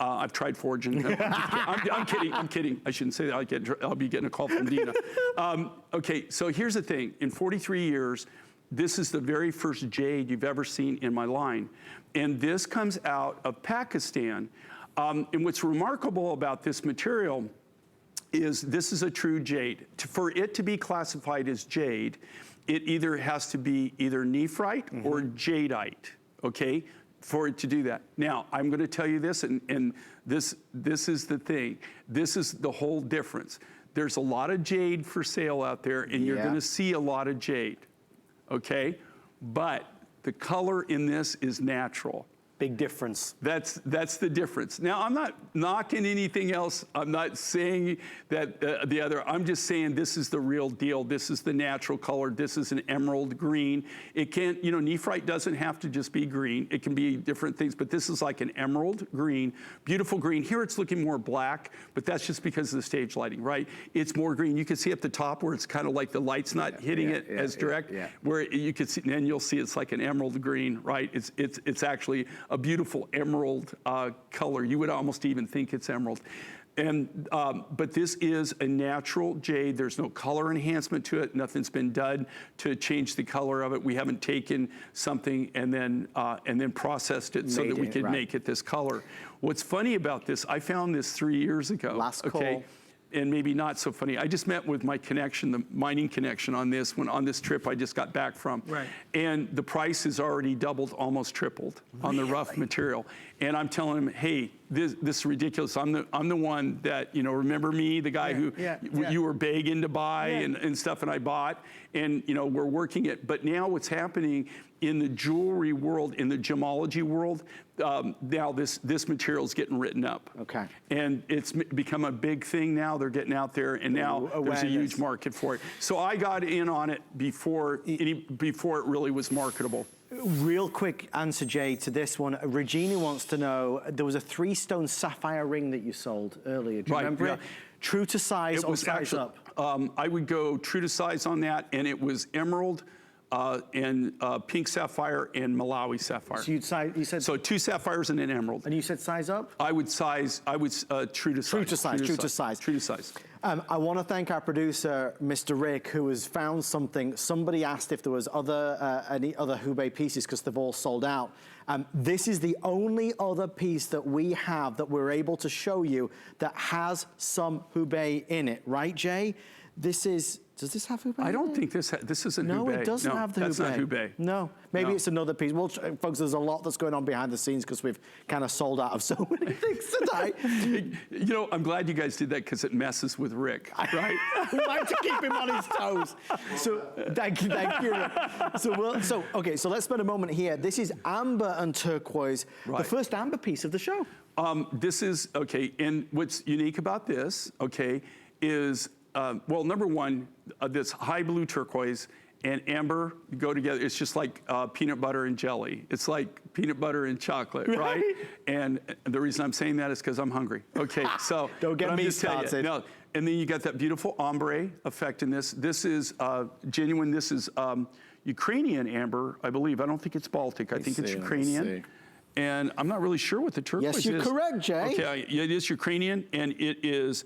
I've tried forging. I'm kidding. I shouldn't say that. I'll be getting a call from Dina. Okay, so here's the thing. In 43 years, this is the very first jade you've ever seen in my line. And this comes out of Pakistan. And what's remarkable about this material is this is a true jade. For it to be classified as jade, it either has to be either nephrite or jadeite, okay? For it to do that. Now, I'm going to tell you this, and this is the thing. This is the whole difference. There's a lot of jade for sale out there, and you're going to see a lot of jade, okay? But the color in this is natural. Big difference. That's the difference. Now, I'm not knocking anything else. I'm not saying that the other. I'm just saying this is the real deal. This is the natural color. This is an emerald green. It can't, you know, nephrite doesn't have to just be green. It can be different things, but this is like an emerald green, beautiful green. Here it's looking more black, but that's just because of the stage lighting, right? It's more green. You can see at the top where it's kind of like the light's not hitting it as direct, where you can see, and then you'll see it's like an emerald green, right? It's actually a beautiful emerald color. You would almost even think it's emerald. And, but this is a natural jade. There's no color enhancement to it. Nothing's been done to change the color of it. We haven't taken something and then processed it so that we could make it this color. What's funny about this, I found this 3 years ago. Last call. and maybe not so funny. I just met with my connection, the mining connection on this trip I just got back from. Right. And the price has already doubled, almost tripled on the rough material. And I'm telling him, hey, this is ridiculous. I'm the one that, remember me, the guy who you were begging to buy and stuff, and I bought. And, we're working it. But now what's happening in the jewelry world, in the gemology world, now this material is getting written up. Okay. And it's become a big thing now. They're getting out there, and now there's a huge market for it. So I got in on it before it really was marketable. Real quick answer, Jay, to this one. Regina wants to know, there was a 3-stone sapphire ring that you sold earlier. Do you remember it? True to size or size up? I would go true to size on that, and it was emerald, and pink sapphire and Malawi sapphire. So you said so 2 sapphires and an emerald. And you said size up? I would true to size. True to size. True to size. I want to thank our producer, Mr. Rick, who has found something. Somebody asked if there was any other Hubei pieces because they've all sold out. This is the only other piece that we have that we're able to show you that has some Hubei in it, right, Jay? Does this have Hubei? I don't think this isn't Hubei. No, it doesn't have the Hubei. That's not Hubei. No, maybe it's another piece. Well, folks, there's a lot that's going on behind the scenes because we've kind of sold out of so many things today. I'm glad you guys did that because it messes with Rick, right? We like to keep him on his toes. So thank you. So let's spend a moment here. This is amber and turquoise, the first amber piece of the show. This is, and what's unique about this, is, well, number one, this high blue turquoise and amber go together. It's just like peanut butter and jelly. It's like peanut butter and chocolate, right? And the reason I'm saying that is because I'm hungry. So don't get me started. No, and then you got that beautiful ombre effect in this. This is genuine. This is Ukrainian amber, I believe. I don't think it's Baltic. I think it's Ukrainian. And I'm not really sure what the turquoise is. Yes, you're correct, Jay. Okay, it is Ukrainian, and it is.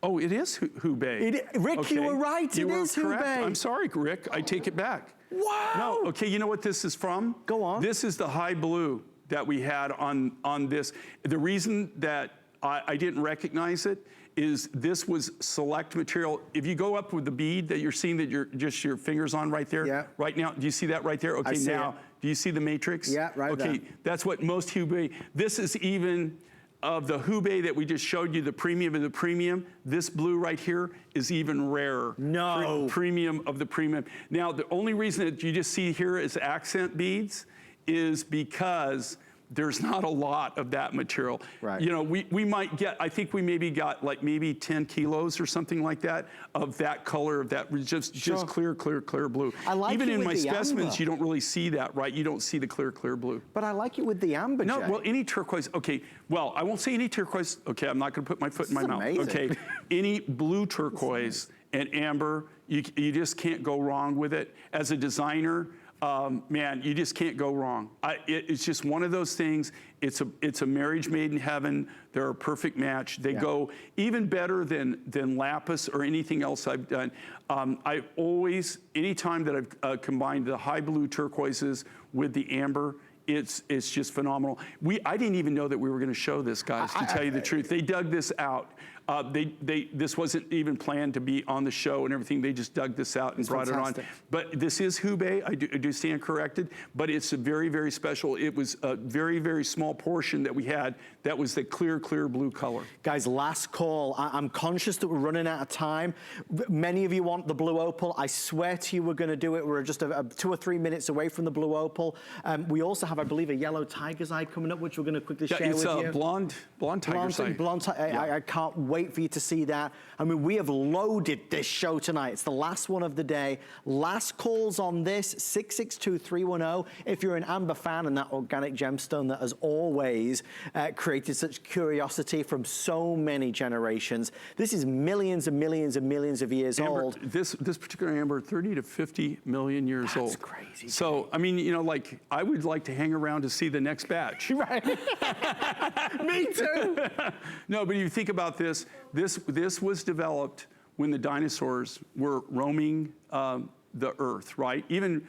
Oh, it is Hubei. Rick, you were right. It is correct. Hubei. I'm sorry, Rick. I take it back. Wow. No, you know what this is from? Go on. This is the high blue that we had on this. The reason that I didn't recognize it is this was select material. If you go up with the bead that you're seeing that your fingers on right there, right now, do you see that right there? Okay, now, do you see the matrix? Yeah, right there. Okay, that's what most Hubei, this is even, of the Hubei that we just showed you, the premium of the premium, this blue right here is even rarer. No. Premium of the premium. Now, the only reason that you just see here as accent beads is because there's not a lot of that material. Right. We might get, I think we maybe got like maybe 10 kilos or something like that of that color, of that just clear blue. I like Even it in with my the specimens, amber. you don't really see that, right? You don't see the clear blue. But I like it with the amber, No, Jay. well, any turquoise, well, I won't say any turquoise. Okay, I'm not going to put my foot in my mouth. Amazing. Okay, any blue turquoise and amber, you just can't go wrong with it. As a designer, man, you just can't go wrong. It's just one of those things. It's a marriage made in heaven. They're a perfect match. They go even better than lapis or anything else I've done. I always, anytime that I've combined the high blue turquoises with the amber, it's just phenomenal. I didn't even know that we were going to show this, guys, to tell you the truth. They dug this out. This wasn't even planned to be on the show and everything. They just dug this out and brought it on. But this is Hubei. I do stand corrected. But it's a very, very special. It was a very, very small portion that we had that was the clear blue color. Guys, last call. I'm conscious that we're running out of time. Many of you want the blue opal. I swear to you we're going to do it. We're just 2 or 3 minutes away from the blue opal. We also have, I believe, a yellow tiger's eye coming up, which we're going to quickly share with you. It's a blonde tiger's eye. I can't wait for you to see that. I mean, we have loaded this show tonight. It's the last one of the day. Last calls on this, 662-310. If you're an amber fan and that organic gemstone that has always created such curiosity from so many generations. This is millions and millions and millions of years old. This particular amber, 30 to 50 million years old. That's crazy. So, I mean, I would like to hang around to see the next batch. Right. Me too. No, but you think about this was developed when the dinosaurs were roaming the earth, right? Even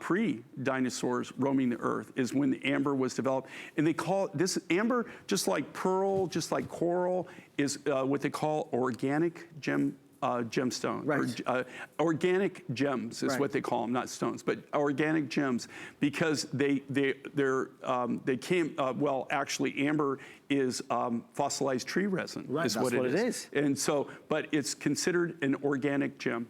pre-dinosaurs roaming the earth is when the amber was developed. And they call this amber, just like pearl, just like coral, is what they call organic gemstone. Right. Or, organic gems is what they call them, not stones, but organic gems, because they came, well, actually amber is fossilized tree resin. Right, is that's what it is. And so, but it's considered an organic gem.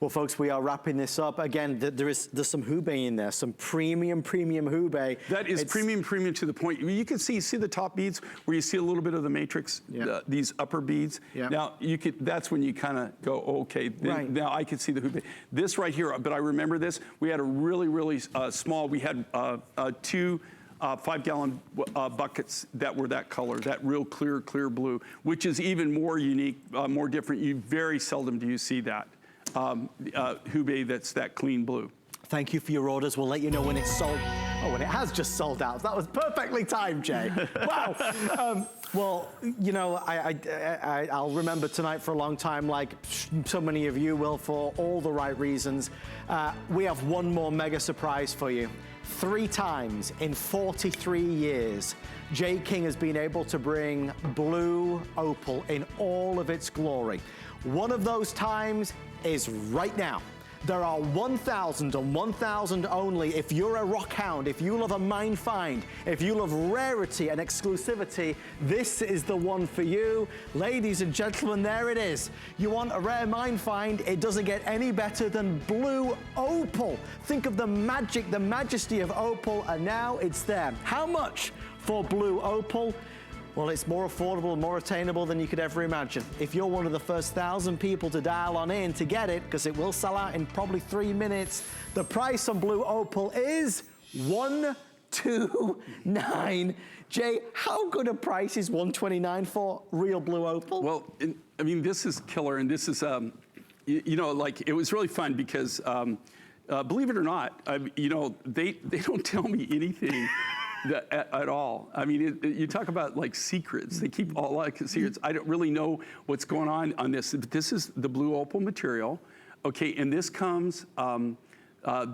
Well, folks, we are wrapping this up. Again, there's some hubei in there, some premium hubei. That is premium to the point. You can see the top beads where you see a little bit of the matrix, these upper beads. Yeah. Now, that's when you kind of go, okay, right. Now I can see the hubei. This right here, but I remember this, we had a really small, we had 2 5-gallon buckets that were that color, that real clear blue, which is even more unique, more different. You very seldom do you see that. Hubei that's that clean blue. Thank you for your orders. We'll let you know when it's sold. Oh, and it has just sold out. That was perfectly timed, Jay. Wow. Well, you know, I'll remember tonight for a long time, like so many of you will, for all the right reasons. We have one more mega surprise for you. 3 times in 43 years, Jay King has been able to bring blue opal in all of its glory. One of those times is right now. There are 1,000 and 1,000 only. If you're a rock hound, if you love a mine find, if you love rarity and exclusivity, this is the one for you. Ladies and gentlemen, there it is. You want a rare mine find? It doesn't get any better than blue opal. Think of the magic, the majesty of opal, and now it's there. How much for blue opal? Well, it's more affordable, more attainable than you could ever imagine. If you're one of the first 1,000 people to dial on in to get it, because it will sell out in probably 3 minutes, the price on blue opal is $129. Jay, how good a price is $129 for real blue opal? Well, I mean, this is killer, and this is, you know, like, it was really fun because, believe it or not, you know, they don't tell me anything. At all. I mean, you talk about like secrets. They keep a lot of secrets. I don't really know what's going on this. But this is the blue opal material. Okay, and this comes,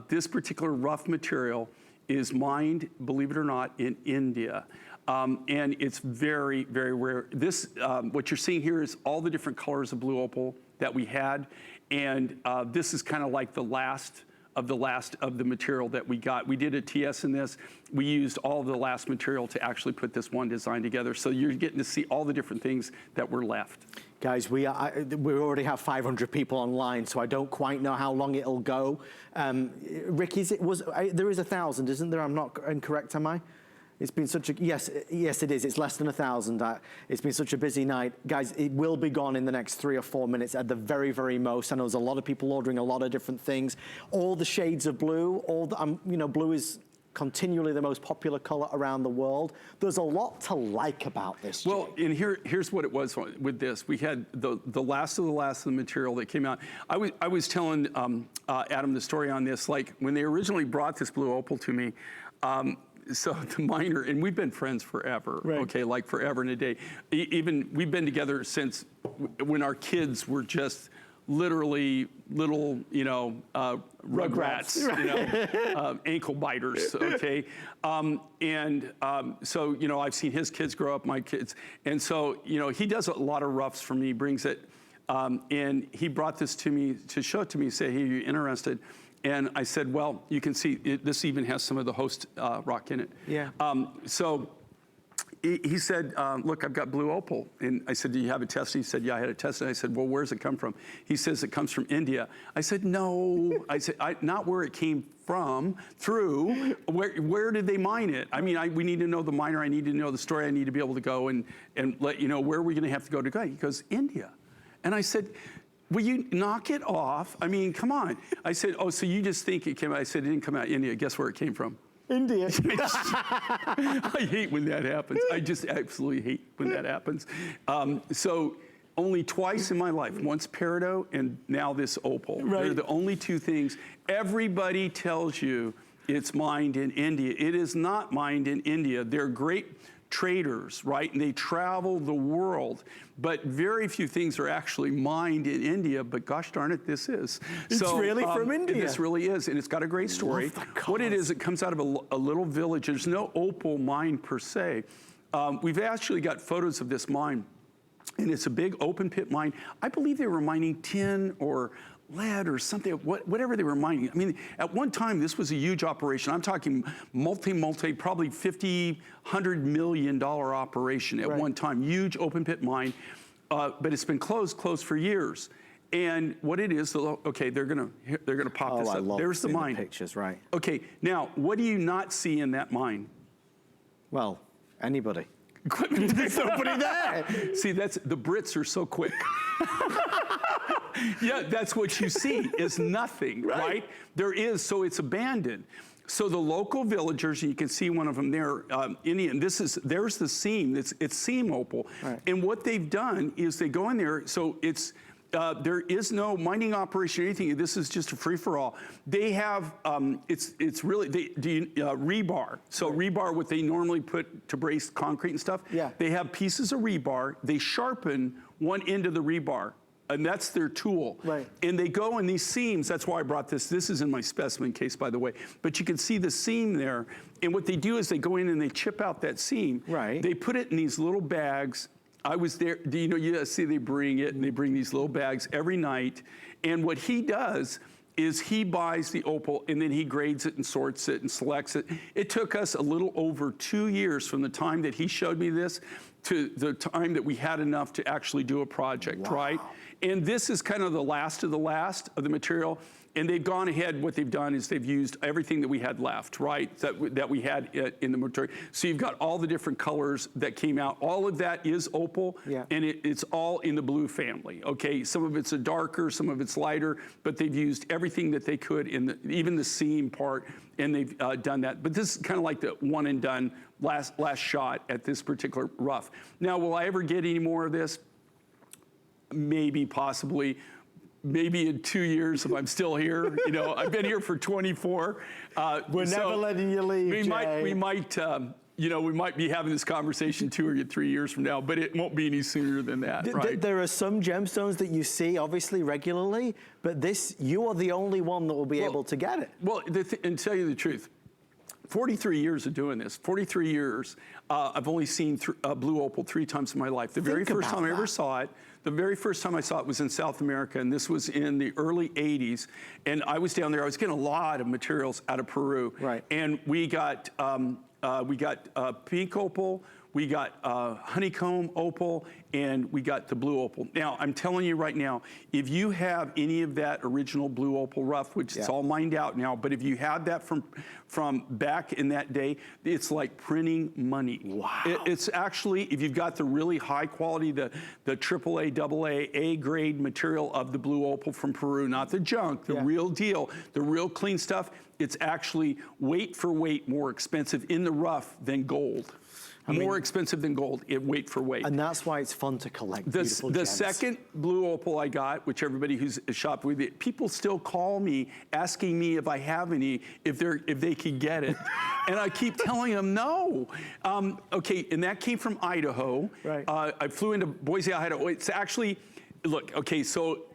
this particular rough material is mined, believe it or not, in India. And it's very rare. This, what you're seeing here is all the different colors of blue opal that we had. And this is kind of like the last of the material that we got. We did a TS in this. We used all of the last material to actually put this one design together. So you're getting to see all the different things that were left. Guys, we already have 500 people online, so I don't quite know how long it'll go. Rick, there is 1,000, isn't there? I'm not incorrect, am I? It's been such a, yes it is, it's less than 1,000. It's been such a busy night. Guys, it will be gone in the next 3 or 4 minutes at the very most. I know there's a lot of people ordering a lot of different things. All the shades of blue, you know, blue is continually the most popular color around the world. There's a lot to like about this, Jay. Well, and here's what it was with this. We had the last of the material that came out. I was telling Adam the story on this, like when they originally brought this blue opal to me, so the miner, and we've been friends forever, okay, like forever and a day. Even we've been together since when our kids were just literally little, you know, rugrats, you know, ankle biters, okay? So, you know, I've seen his kids grow up, my kids. And so, you know, he does a lot of roughs for me, brings it, and he brought this to me to show it to me, say, hey, are you interested? And I said, well, you can see, this even has some of the host rock in it. Yeah. So he said, look, I've got blue opal. And I said, do you have a test? He said, yeah, I had a test. And I said, well, where's it come from? He says, it comes from India. I said, no. I said, not where it came from, through. Where did they mine it? I mean, we need to know the miner. I need to know the story. I need to be able to go and let you know where we're going to have to go to go. He goes, India. And I said, will you knock it off? I mean, come on. I said, oh, so you just think it came out? I said, it didn't come out of India. Guess where it came from? India. I hate when that happens. I just absolutely hate when that happens. So only twice in my life, once peridot and now this opal. Right. They're the only 2 things. Everybody tells you it's mined in India. It is not mined in India. They're great traders, right? And they travel the world, but very few things are actually mined in India, but gosh darn it, this is. It's really from India. This really is, and it's got a great story. What it is, it comes out of a little village. There's no opal mine per se. We've actually got photos of this mine, and it's a big open pit mine. I believe they were mining tin or lead or something, whatever they were mining. I mean, at one time, this was a huge operation. I'm talking probably $50, $100 million operation at one time. Huge open pit mine, but it's been closed for years. And what it is, okay, they're gonna pop this up. There's the mine. Pictures, right? Okay, now what do you not see in that mine? Well, anybody. Equipment. There's nobody there. See, the Brits are so quick. Yeah, that's what you see is nothing, right? There is, so it's abandoned. So the local villagers, you can see one of them there, Indian. There's the seam. It's seam opal, and what they've done is they go in there. So it's there is no mining operation or anything. This is just a free for all. They have it's really rebar. So rebar, what they normally put to brace concrete and stuff. Yeah. They have pieces of rebar. They sharpen one end of the rebar, and that's their tool. Right. And they go in these seams. That's why I brought this. This is in my specimen case, by the way. But you can see the seam there. And what they do is they go in and they chip out that seam. Right. They put it in these little bags. I was there. Do you know? You see, they bring it, and they bring these little bags every night. And what he does is he buys the opal, and then he grades it and sorts it and selects it. It took us a little over 2 years from the time that he showed me this to the time that we had enough to actually do a project, right? And this is kind of the last of the material. And they've gone ahead, what they've done is they've used everything that we had left, right? That we had in the material. So you've got all the different colors that came out. All of that is opal, and it's all in the blue family, okay? Some of it's a darker, some of it's lighter, but they've used everything that they could in even the seam part, and they've done that. But this is kind of like the one and done, last shot at this particular rough. Now, will I ever get any more of this? Maybe, possibly. Maybe in 2 years if I'm still here. You know, I've been here for 24. We're never letting you leave, we might, you know, we might be having this conversation 2 or 3 years from now, but it won't be any sooner than that, right? There are some gemstones that you see, obviously, regularly, but this, you are the only one that will be able to get it. Well, and tell you the truth, 43 years of doing this, 43 years, I've only seen blue opal 3 times in my life. The very first time I ever saw it, the very first time I saw it was in South America, and this was in the early 80s. And I was down there, I was getting a lot of materials out of Peru. Right. And we got pink opal, we got honeycomb opal, and we got the blue opal. Now, I'm telling you right now, if you have any of that original blue opal rough, which it's all mined out now, but if you had that from back in that day, it's like printing money. Wow. It's actually, if you've got the really high quality, the AAA, AA, A grade material of the blue opal from Peru, not the junk, the real deal, the real clean stuff, it's actually weight for weight more expensive in the rough than gold. More expensive than gold, weight for weight. And that's why it's fun to collect beautiful The gems. second blue opal I got, which everybody who's shopped with it, people still call me asking me if I have any, if they could get it. And I keep telling them no. Okay, and that came from Idaho. Right. I flew into Boise, Idaho. It's actually, look, okay, so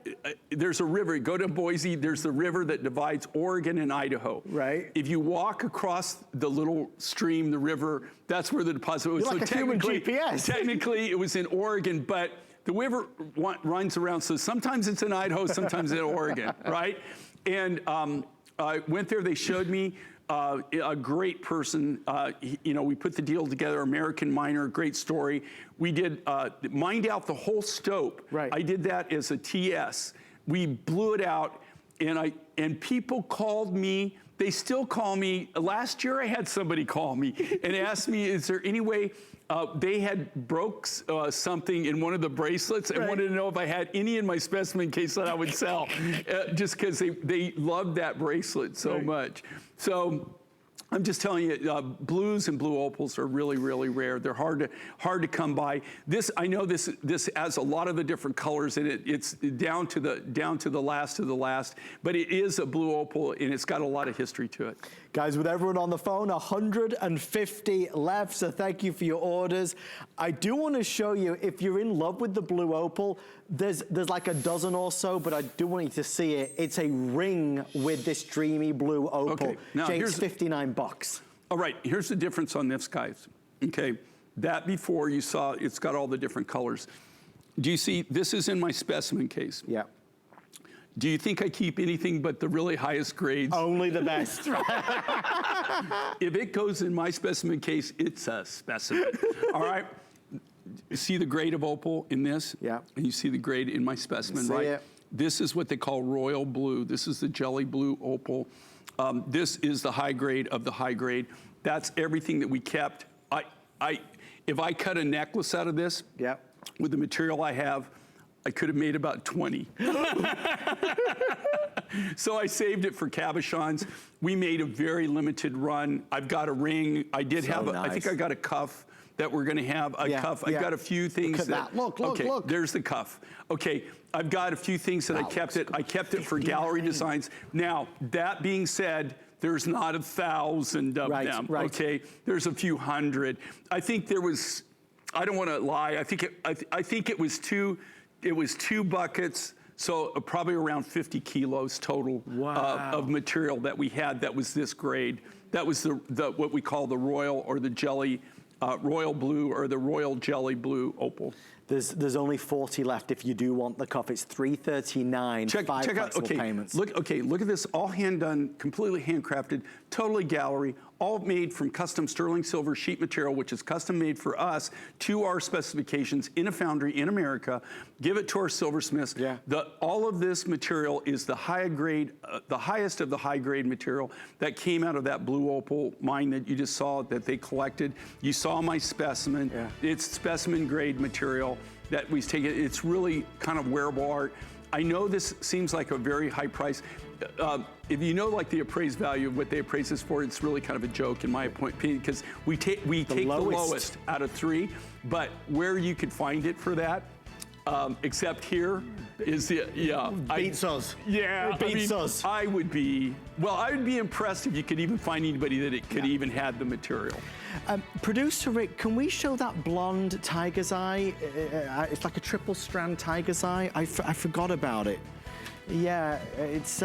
there's a river. Go to Boise, there's the river that divides Oregon and Idaho. Right. If you walk across the little stream, the river, that's where the deposit was. You're like a human GPS. Technically, it was in Oregon, but the river runs around, so sometimes it's in Idaho, sometimes in Oregon, right? And I went there, they showed me a great person. You know, we put the deal together, American miner, great story. We did, mined out the whole stope. Right. I did that as a TS. We blew it out, and people called me. They still call me. Last year I had somebody call me and ask me, is there any way, they had broke something in one of the bracelets and wanted to know if I had any in my specimen case that I would sell, just because they loved that bracelet so much. So I'm just telling you, blues and blue opals are really, really rare. They're hard to come by. This, I know this has a lot of the different colors in it. It's down to the last of the last, but it is a blue opal and it's got a lot of history to it. Guys, with everyone on the phone, 150 left, so thank you for your orders. I do want to show you, if you're in love with the blue opal, there's like a dozen or so, but I do want you to see it. It's a ring with this dreamy blue opal. Okay, now Jay, here's it's $59. All right, here's the difference on this, guys. Okay, that before you saw, it's got all the different colors. Do you see, this is in my specimen case. Yeah. Do you think I keep anything but the really highest grades? Only the best. If it goes in my specimen case, it's a specimen. All right? You see the grade of opal in this? Yeah. And you see the grade in my specimen, right? It. This is what they call royal blue. This is the jelly blue opal. This is the high grade of the high grade. That's everything that we kept. If I cut a necklace out of this, yeah, with the material I have, I could have made about 20. So I saved it for cabochons. We made a very limited run. I've got a ring. I did have, I think I got a cuff that we're gonna have, a cuff. I've got a few things look at that. Look, okay, look. There's the cuff. Okay, I've got a few things that I kept it. I kept it for gallery designs. Now, that being said, there's not 1,000 of them, okay? There's a few hundred. I think there was, I don't wanna lie, I think it was two buckets, so probably around 50 kilos total of material that we had that was this grade. That was what we call the royal or the jelly, royal blue or the royal jelly blue opal. There's only 40 left if you do want the cuff. It's $339, check out, payments. Look at this, all hand done, completely handcrafted, totally gallery, all made from custom sterling silver sheet material, which is custom made for us to our specifications in a foundry in America. Give it to our silversmiths. Yeah. All of this material is the high grade, the highest of the high grade material that came out of that blue opal mine that you just saw that they collected. You saw my specimen. Yeah. It's specimen grade material that we've taken. It's really kind of wearable art. I know this seems like a very high price. If you know like the appraised value of what they appraise this for, it's really kind of a joke in my opinion, because we take the lowest out of 3, but where you could find it for that, except here, is the, beats us. Yeah, it beats us. I would be impressed if you could even find anybody that it could even have the material. Producer Rick, can we show that blonde tiger's eye? It's like a triple strand tiger's eye. I forgot about it. Yeah, it's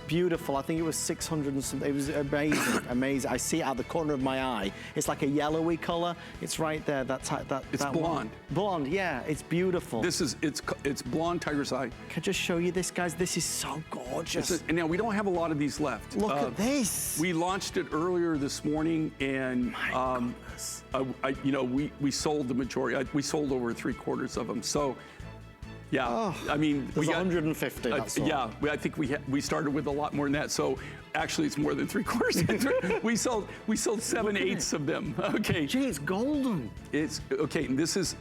beautiful. I think it was 600 and something. It was amazing, amazing. I see it out the corner of my eye. It's like a yellowy color. It's right there. It's blonde. One. Blonde, yeah. It's beautiful. It's blonde tiger's eye. Can I just show you this, guys? This is so gorgeous. And now we don't have a lot of these left. Look at this. We launched it earlier this morning, and we sold the majority. We sold over 3/4 of them. So. Yeah, I mean, we got 150. That's all. Yeah, I think we started with a lot more than that. So actually, it's more than 3/4. we sold 7/8 of them. Okay. Gee, it's golden. It's okay. And this is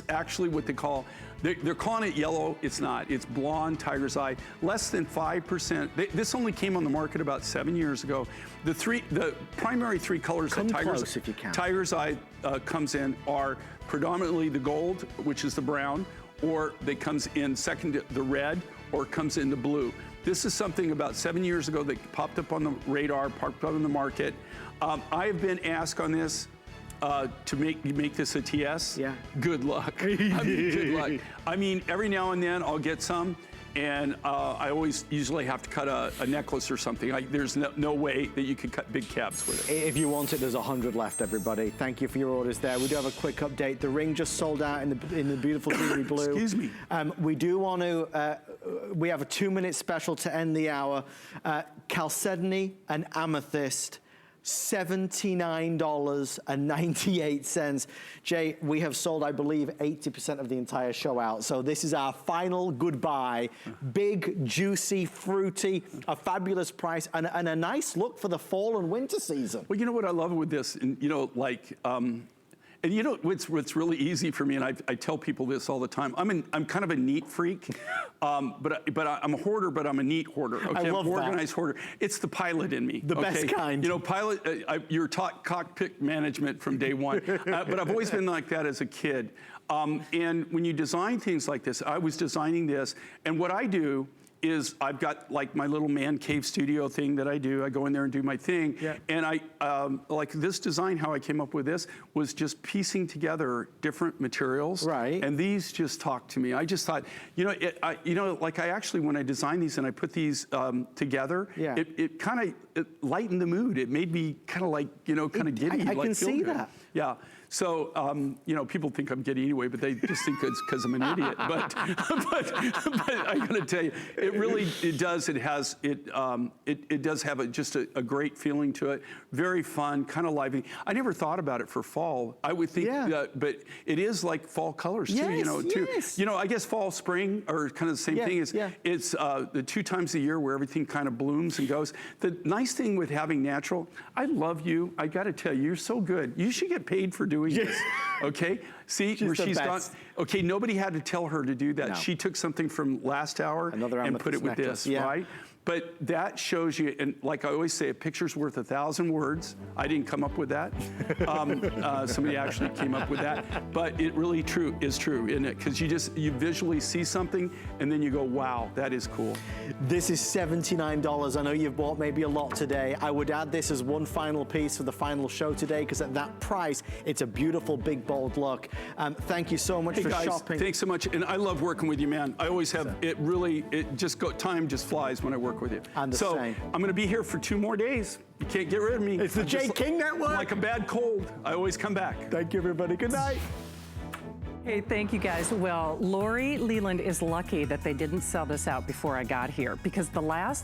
actually what they call. They're calling it yellow. It's not. It's blonde tiger's eye. Less than 5%. This only came on the market about 7 years ago. The primary 3 colors that tiger's eye comes in are predominantly the gold, which is the brown, or they comes in second the red, or comes in the blue. This is something about 7 years ago that popped up on the radar, popped up on the market. I have been asked on this to make this a TS. Yeah. Good luck. Good luck. I mean, every now and then I'll get some, and I usually have to cut a necklace or something. There's no way that you could cut big caps with it. If you want it, there's 100 left, everybody. Thank you for your orders there. We do have a quick update. The ring just sold out in the beautiful dreamy blue. Excuse me. We do want to, we have a 2-minute special to end the hour. Chalcedony and amethyst, $79.98. Jay, we have sold, I believe, 80% of the entire show out. So this is our final goodbye. Big, juicy, fruity, a fabulous price, and a nice look for the fall and winter season. Well, you know what I love with this, and and you know what's really easy for me, and I tell people this all the time. I'm kind of a neat freak, but I'm a hoarder, but I'm a neat hoarder. Okay? I love I'm an organized hoarder. It's the pilot in me. The best kind. You know, pilot. You're taught cockpit management from day one, but I've always been like that as a kid. And when you design things like this, I was designing this, and what I do is I've got like my little man cave studio thing that I do. I go in there and do my thing. Yeah. And I, like this design, how I came up with this was just piecing together different materials. Right. And these just talk to me. I just thought, like I actually, when I designed these and I put these together, Yeah. it kind of lightened the mood. It made me kind of like, kind of giddy. I like, can feel see good. that. Yeah. So, people think I'm giddy anyway, but they just think it's because I'm an idiot. But I got to tell you, it does have just a great feeling to it. Very fun, kind of lively. I never thought about it for fall. I would think that, but it is like fall colors too, Yes, too. I guess fall, spring are kind of the same thing. It's the 2 times a year where everything kind of blooms and goes. The nice thing with having natural, I love you. I got to tell you, you're so good. You should get paid for doing this. Okay? See where she's gone. Okay, nobody had to tell her to do that. No. She took something from last hour and put it with necklace. this, right? But that shows you, and like I always say, a picture's worth 1,000 words. I didn't come up with that. Somebody actually came up with that. But it really is true, isn't it? Because you visually see something, and then you go, wow, that is cool. This is $79. I know you've bought maybe a lot today. I would add this as one final piece for the final show today, because at that price, it's a beautiful, big, bold look. Thank you so much for guys, shopping. Thanks so much. And I love working with you, man. I always have, time just flies when I work with you. I'm the same. I'm going to be here for 2 more days. You can't get rid of me. It's the Jay King Network. Like a bad cold. I always come back. Thank you, everybody. Good night. Hey, thank you guys. Well, Lori Leland is lucky that they didn't sell this out before I got here, because the last time